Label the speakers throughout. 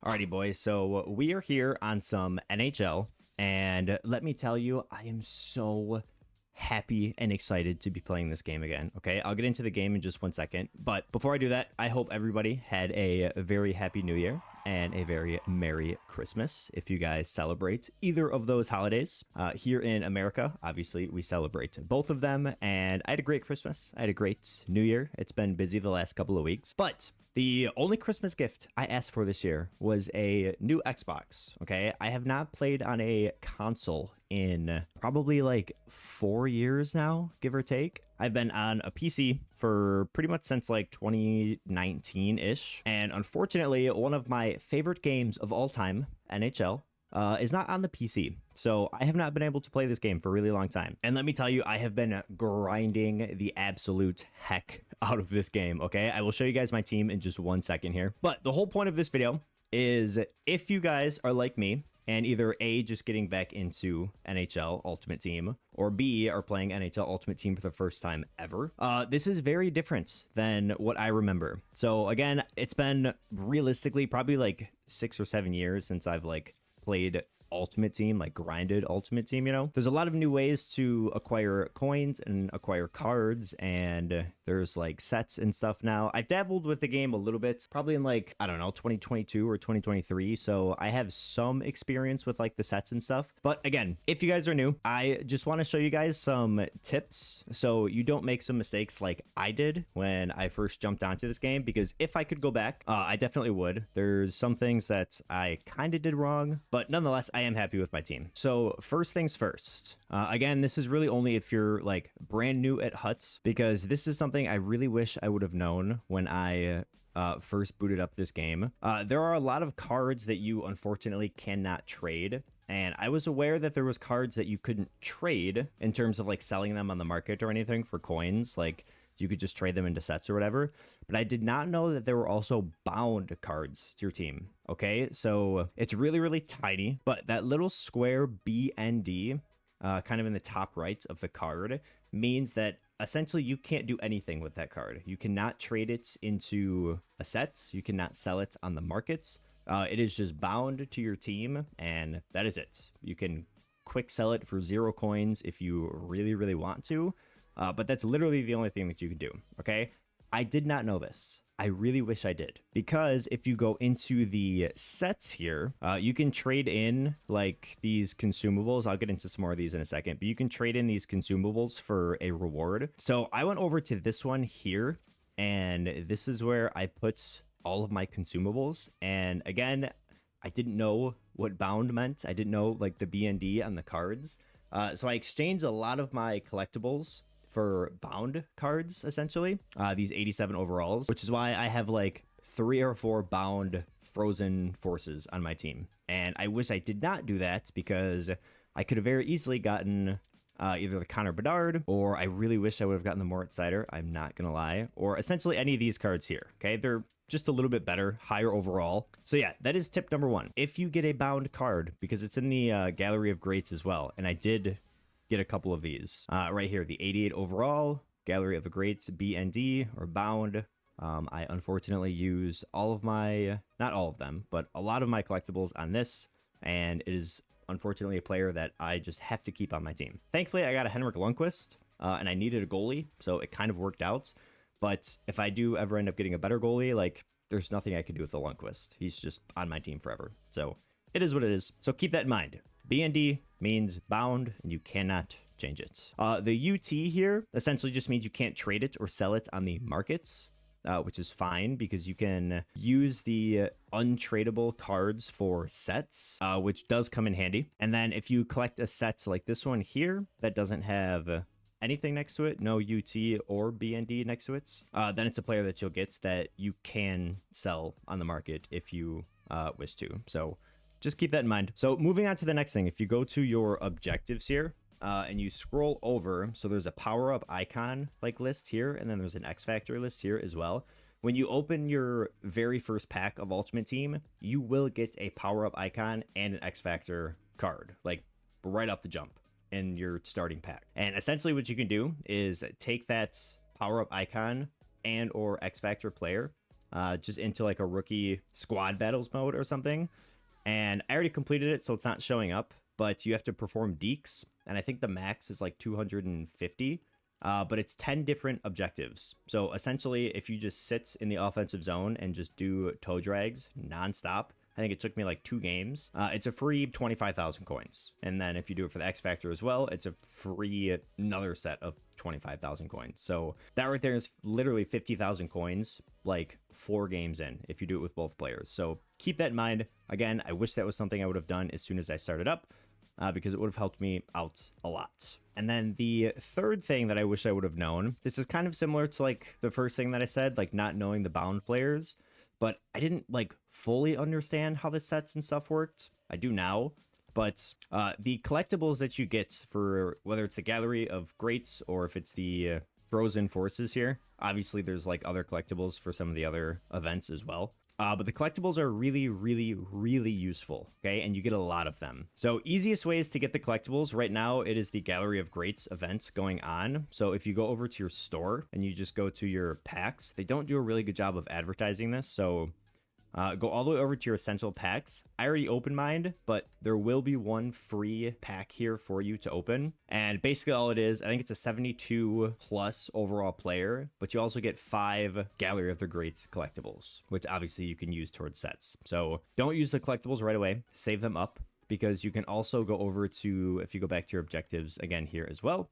Speaker 1: Alrighty, boys. So we are here on some NHL, and let me tell you, I am so happy and excited to be playing this game again. Okay, I'll get into the game in just 1 second, but before I do that, I hope everybody had a very happy New Year and a very Merry Christmas if you guys celebrate either of those holidays. Here in America, obviously, we celebrate both of them, and I had a great Christmas. I had a great New Year. It's been busy the last couple of weeks, but the only Christmas gift I asked for this year was a new Xbox, okay? I have not played on a console in probably like 4 years now, give or take. I've been on a PC for pretty much since like 2019-ish. And unfortunately, one of my favorite games of all time, NHL, is not on the PC. So I have not been able to play this game for a really long time. And let me tell you, I have been grinding the absolute heck out of this game, okay? I will show you guys my team in just 1 second here. But the whole point of this video is if you guys are like me, and either A, just getting back into NHL Ultimate Team, or B, are playing NHL Ultimate Team for the first time ever. This is very different than what I remember. So again, it's been realistically probably like 6 or 7 years since I've like played Ultimate Team, like grinded Ultimate Team, you know? There's a lot of new ways to acquire coins and acquire cards, and there's like sets and stuff now. I've dabbled with the game a little bit, probably in like, I don't know, 2022 or 2023, so I have some experience with like the sets and stuff. But again, if you guys are new, I just want to show you guys some tips so you don't make some mistakes like I did when I first jumped onto this game, because if I could go back, I definitely would. There's some things that I kind of did wrong, but nonetheless, I am happy with my team. So first things first, again, this is really only if you're like brand new at Huts, because this is something I really wish I would have known when I first booted up this game. There are a lot of cards that you unfortunately cannot trade. And I was aware that there was cards that you couldn't trade in terms of like selling them on the market or anything for coins. Like you could just trade them into sets or whatever. But I did not know that there were also bound cards to your team. Okay, so it's really, really tiny, but that little square BND, kind of in the top right of the card, means that essentially you can't do anything with that card. You cannot trade it into a set. You cannot sell it on the markets. It is just bound to your team, and that is it. You can quick sell it for 0 coins if you really, really want to. But that's literally the only thing that you can do, okay? I did not know this. I really wish I did. Because if you go into the sets here, you can trade in like these consumables. I'll get into some more of these in a second, but you can trade in these consumables for a reward. So I went over to this one here, and this is where I put all of my consumables. And again, I didn't know what bound meant. I didn't know like the BND on the cards. So I exchanged a lot of my collectibles for bound cards, essentially, these 87 overalls, which is why I have like 3 or 4 bound frozen forces on my team. And I wish I did not do that, because I could have very easily gotten either the Connor Bedard, or I really wish I would have gotten the Moritz Seider, I'm not gonna lie, or essentially any of these cards here, okay? They're just a little bit better, higher overall. So yeah, that is tip number 1. If you get a bound card, because it's in the Gallery of Greats as well, and I did get a couple of these right here, the 88 overall, Gallery of the Greats BND, or bound. I unfortunately used all of my, not all of them, but a lot of my collectibles on this, and it is unfortunately a player that I just have to keep on my team. Thankfully, I got a Henrik Lundqvist, and I needed a goalie, so it kind of worked out. But if I do ever end up getting a better goalie, like, there's nothing I can do with the Lundqvist. He's just on my team forever. So it is what it is. So keep that in mind. BND means bound, and you cannot change it. The UT here essentially just means you can't trade it or sell it on the markets, which is fine, because you can use the untradeable cards for sets, which does come in handy. And then if you collect a set like this one here that doesn't have anything next to it, no UT or BND next to it, then it's a player that you'll get that you can sell on the market if you wish to. So just keep that in mind. So moving on to the next thing, if you go to your objectives here, and you scroll over, so there's a power-up icon like list here, and then there's an X Factor list here as well. When you open your very first pack of Ultimate Team, you will get a power-up icon and an X Factor card, like right off the jump in your starting pack. And essentially what you can do is take that power-up icon and or X Factor player just into like a rookie squad battles mode or something. And I already completed it, so it's not showing up, but you have to perform deeks, and I think the max is like 250, but it's 10 different objectives. So essentially, if you just sit in the offensive zone and just do toe drags nonstop, I think it took me like 2 games. It's a free 25,000 coins. And then if you do it for the X Factor as well, it's a free another set of 25,000 coins. So that right there is literally 50,000 coins, like 4 games in, if you do it with both players. So keep that in mind. Again, I wish that was something I would have done as soon as I started up, because it would have helped me out a lot. And then the third thing that I wish I would have known, this is kind of similar to like the first thing that I said, like not knowing the bound players, but I didn't like fully understand how the sets and stuff worked. I do now. But the collectibles that you get for whether it's the Gallery of Greats or if it's the Frozen Forces here, obviously there's like other collectibles for some of the other events as well. But the collectibles are really, really, really useful, okay? And you get a lot of them. So easiest ways to get the collectibles, right now it is the Gallery of Greats event going on. So if you go over to your store and you just go to your packs, they don't do a really good job of advertising this. So go all the way over to your essential packs. I already opened mine, but there will be one free pack here for you to open. And basically all it is, I think it's a 72 plus overall player, but you also get 5 Gallery of the Greats collectibles, which obviously you can use towards sets. So don't use the collectibles right away, save them up, because you can also go over to, if you go back to your objectives again here as well,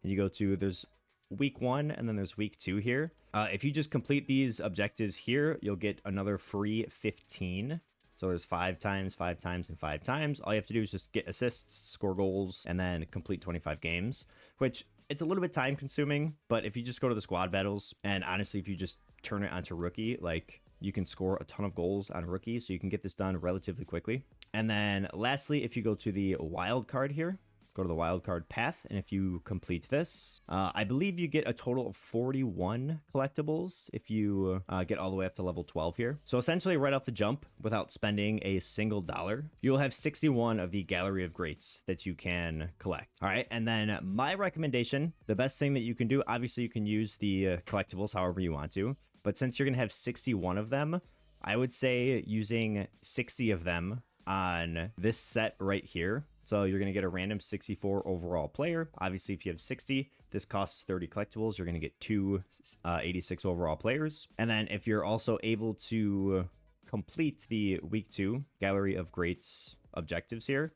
Speaker 1: and you go to, there's week 1 and then there's week 2 here. If you just complete these objectives here, you'll get another free 15. So there's 5 times, 5 times, and 5 times. All you have to do is just get assists, score goals, and then complete 25 games, which it's a little bit time consuming, but if you just go to the squad battles, and honestly, if you just turn it onto rookie, like you can score a ton of goals on rookie, so you can get this done relatively quickly. And then lastly, if you go to the wild card here, go to the wildcard path, and if you complete this, I believe you get a total of 41 collectibles if you get all the way up to level 12 here. So essentially right off the jump, without spending a single dollar, you'll have 61 of the Gallery of Greats that you can collect. All right, and then my recommendation, the best thing that you can do, obviously you can use the collectibles however you want to, but since you're gonna have 61 of them, I would say using 60 of them on this set right here. So you're going to get a random 64 overall player. Obviously, if you have 60, this costs 30 collectibles. You're going to get 2 86 overall players. And then if you're also able to complete the week 2 Gallery of Greats objectives here,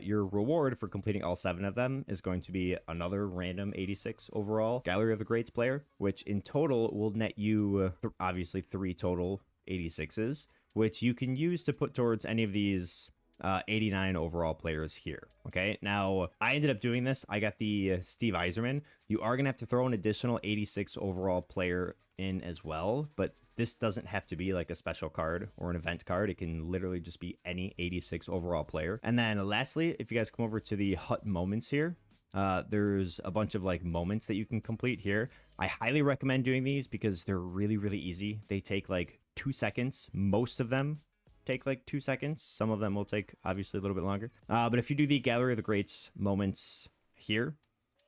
Speaker 1: your reward for completing all 7 of them is going to be another random 86 overall Gallery of the Greats player, which in total will net you obviously 3 total 86s, which you can use to put towards any of these 89 overall players here. Okay, now I ended up doing this. I got the Steve Yzerman. You are gonna have to throw an additional 86 overall player in as well, but this doesn't have to be like a special card or an event card. It can literally just be any 86 overall player. And then lastly, if you guys come over to the hut moments here, there's a bunch of like moments that you can complete here. I highly recommend doing these because they're really, really easy. They take like 2 seconds. Most of them take like 2 seconds. Some of them will take obviously a little bit longer. But if you do the Gallery of the Greats moments here,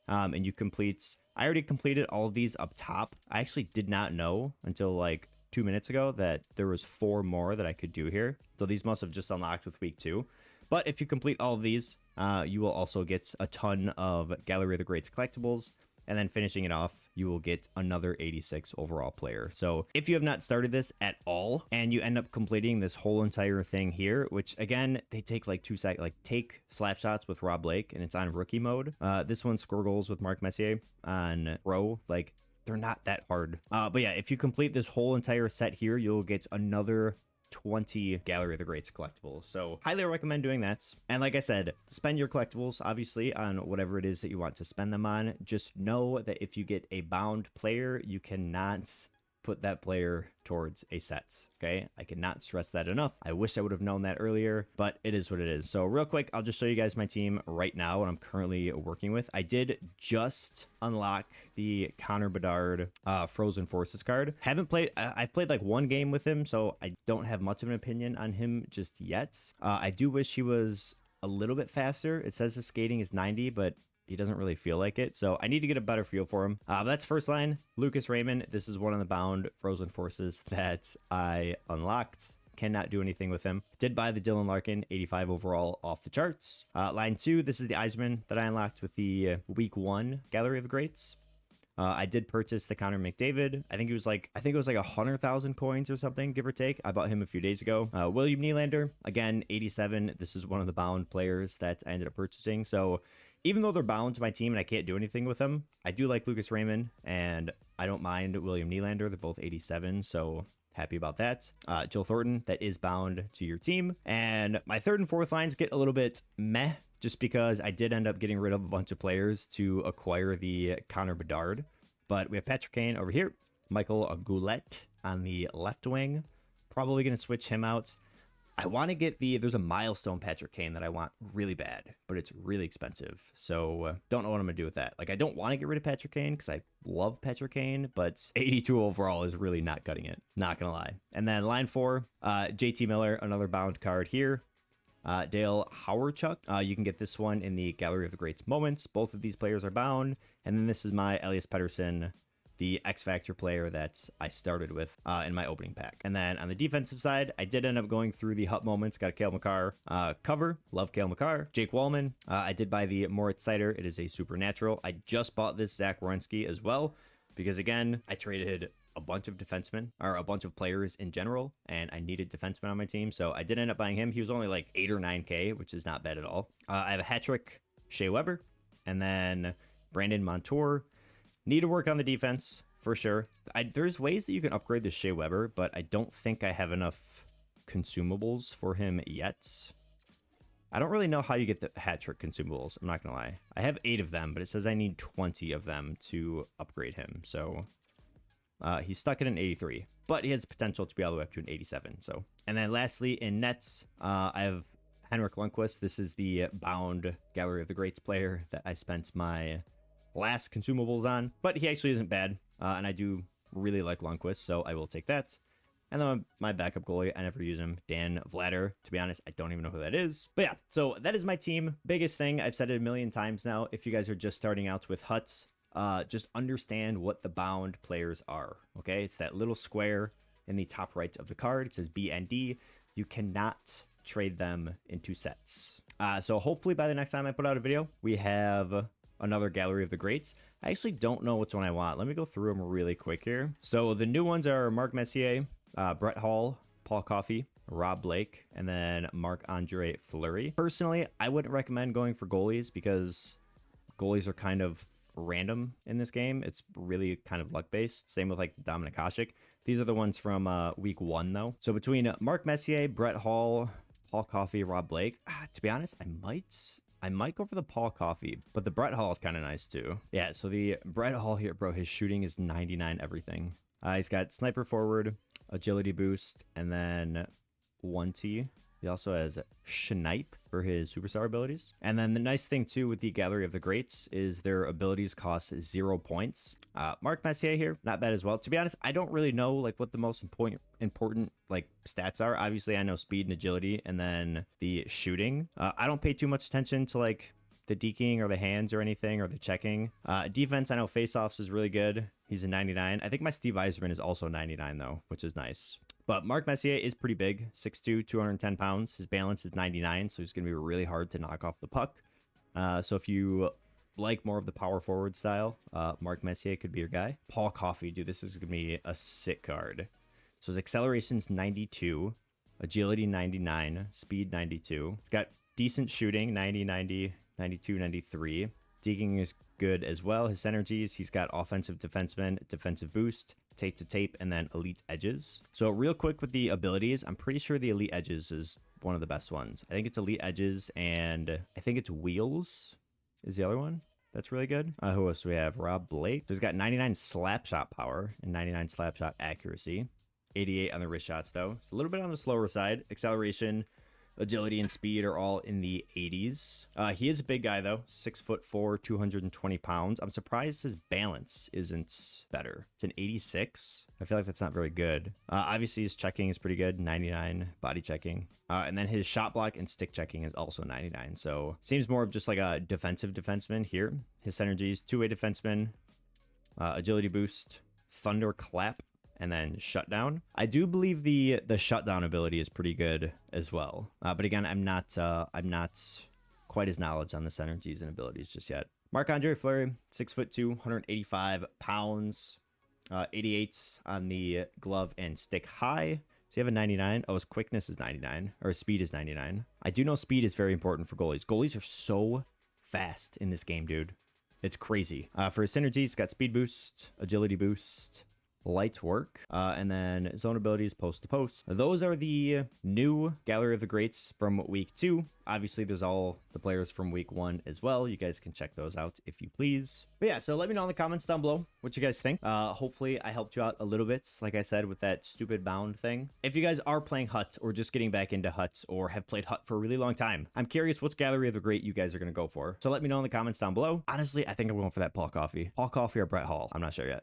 Speaker 1: and you complete, I already completed all of these up top. I actually did not know until like 2 minutes ago that there was 4 more that I could do here. So these must have just unlocked with week 2. But if you complete all of these, you will also get a ton of Gallery of the Greats collectibles. And then finishing it off, you will get another 86 overall player. So if you have not started this at all and you end up completing this whole entire thing here, which again, they take like 2 seconds, like take slap shots with Rob Blake and it's on rookie mode. This one, score goals with Mark Messier on pro, like they're not that hard. But yeah, if you complete this whole entire set here, you'll get another 20 Gallery of the Greats collectibles. So highly recommend doing that. And like I said, spend your collectibles obviously on whatever it is that you want to spend them on. Just know that if you get a bound player, you cannot put that player towards a set. Okay, I cannot stress that enough. I wish I would have known that earlier, but it is what it is. So real quick, I'll just show you guys my team right now, what I'm currently working with. I did just unlock the Connor Bedard Frozen Forces card. Haven't played, I've played like 1 game with him, so I don't have much of an opinion on him just yet. I do wish he was a little bit faster. It says his skating is 90, but he doesn't really feel like it. So I need to get a better feel for him. But that's first line. Lucas Raymond. This is one of the bound Frozen Forces that I unlocked. Cannot do anything with him. Did buy the Dylan Larkin 85 overall off the charts. Line 2, this is the Eisman that I unlocked with the week 1 Gallery of the Greats. I did purchase the Connor McDavid. I think it was like 100,000 coins or something, give or take. I bought him a few days ago. William Nylander, again, 87. This is one of the bound players that I ended up purchasing. So even though they're bound to my team and I can't do anything with them, I do like Lucas Raymond and I don't mind William Nylander. They're both 87. So happy about that. Jill Thornton, that is bound to your team. And my third and fourth lines get a little bit meh, just because I did end up getting rid of a bunch of players to acquire the Connor Bedard. But we have Patrick Kane over here, Michael Goulet on the left wing. Probably going to switch him out. I want to get there's a milestone Patrick Kane that I want really bad, but it's really expensive. So don't know what I'm going to do with that. Like, I don't want to get rid of Patrick Kane because I love Patrick Kane, but 82 overall is really not cutting it. Not going to lie. And then line 4, JT Miller, another bound card here. Dale Hawerchuk. You can get this one in the Gallery of the Greats moments. Both of these players are bound. And then this is my Elias Pettersson, the X Factor player that I started with in my opening pack. And then on the defensive side, I did end up going through the Hut moments. Got a Cale Makar cover. Love Cale Makar. Jake Wallman. I did buy the Moritz Seider. It is a supernatural. I just bought this Zach Werenski as well because, again, I traded a bunch of defensemen, or a bunch of players in general, and I needed defensemen on my team, so I did end up buying him. He was only like 8 or 9K, which is not bad at all. I have a hat trick, Shea Weber, and then Brandon Montour. Need to work on the defense, for sure. There's ways that you can upgrade the Shea Weber, but I don't think I have enough consumables for him yet. I don't really know how you get the hat trick consumables, I'm not gonna lie. I have 8 of them, but it says I need 20 of them to upgrade him, so he's stuck at an 83, but he has potential to be all the way up to an 87. So, and then lastly in nets, I have Henrik Lundqvist. This is the bound Gallery of the Greats player that I spent my last consumables on, but he actually isn't bad, and I do really like Lundqvist, so I will take that. And then my backup goalie, I never use him, Dan Vladar. To be honest, I don't even know who that is. But yeah, so that is my team. Biggest thing, I've said it a million times now, if you guys are just starting out with huts, just understand what the bound players are, okay? It's that little square in the top right of the card. It says BND. You cannot trade them into sets. So hopefully by the next time I put out a video, we have another Gallery of the Greats. I actually don't know which one I want. Let me go through them really quick here. So the new ones are Mark Messier, Brett Hall, Paul Coffey, Rob Blake, and then Marc-Andre Fleury. Personally, I wouldn't recommend going for goalies because goalies are kind of random in this game. It's really kind of luck based. Same with like Dominik Hasek. These are the ones from week 1 though. So between Mark Messier, Brett Hall, Paul Coffey, Rob Blake, to be honest, I might go for the Paul Coffey, but the Brett Hall is kind of nice too. Yeah, so the Brett Hall here, bro, his shooting is 99 everything. He's got sniper forward, agility boost, and then 1T. He also has Schneip for his superstar abilities. And then the nice thing too with the Gallery of the Greats is their abilities cost 0 points. Mark Messier here, not bad as well. To be honest, I don't really know like what the most important like stats are. Obviously, I know speed and agility, and then the shooting. I don't pay too much attention to like the deking or the hands or anything or the checking. Defense, I know faceoffs is really good. He's a 99. I think my Steve Yzerman is also 99 though, which is nice. But Mark Messier is pretty big, 6'2", 210 pounds. His balance is 99, so he's going to be really hard to knock off the puck. So if you like more of the power forward style, Mark Messier could be your guy. Paul Coffey, dude, this is going to be a sick card. So his acceleration's 92, agility 99, speed 92. It's got decent shooting, 90, 90, 92, 93. Digging is good as well. His synergies, he's got offensive defenseman, defensive boost, tape to tape, and then elite edges. So real quick with the abilities, I'm pretty sure the elite edges is one of the best ones. I think it's elite edges, and I think it's wheels is the other one. That's really good. Who else do we have? Rob Blake. So he's got 99 slap shot power and 99 slap shot accuracy. 88 on the wrist shots though. It's a little bit on the slower side. Acceleration Agility and speed are all in the 80s. He is a big guy though, 6'4", 220 pounds. I'm surprised his balance isn't better. It's an 86. I feel like that's not very good. Obviously his checking is pretty good, 99 body checking. And then his shot block and stick checking is also 99. So seems more of just like a defensive defenseman here. His synergies, two-way defenseman, agility boost, thunder clap, and then shutdown. I do believe the shutdown ability is pretty good as well. But again, I'm not quite as knowledge on the synergies and abilities just yet. Marc-Andre Fleury, 6'2", 185 pounds, 88 on the glove and stick high. So you have a 99. Oh, his quickness is 99, or his speed is 99. I do know speed is very important for goalies. Goalies are so fast in this game, dude. It's crazy. For his synergies, he's got speed boost, agility boost, light work, and then zone abilities post to post. Those are the new Gallery of the Greats from week 2. Obviously, there's all the players from week 1 as well. You guys can check those out if you please. But yeah, so let me know in the comments down below what you guys think. Hopefully, I helped you out a little bit, like I said, with that stupid bound thing. If you guys are playing Hut or just getting back into Hut or have played Hut for a really long time, I'm curious what's Gallery of the Great you guys are going to go for. So let me know in the comments down below. Honestly, I think I'm going for that Paul Coffey. Paul Coffey or Brett Hall. I'm not sure yet.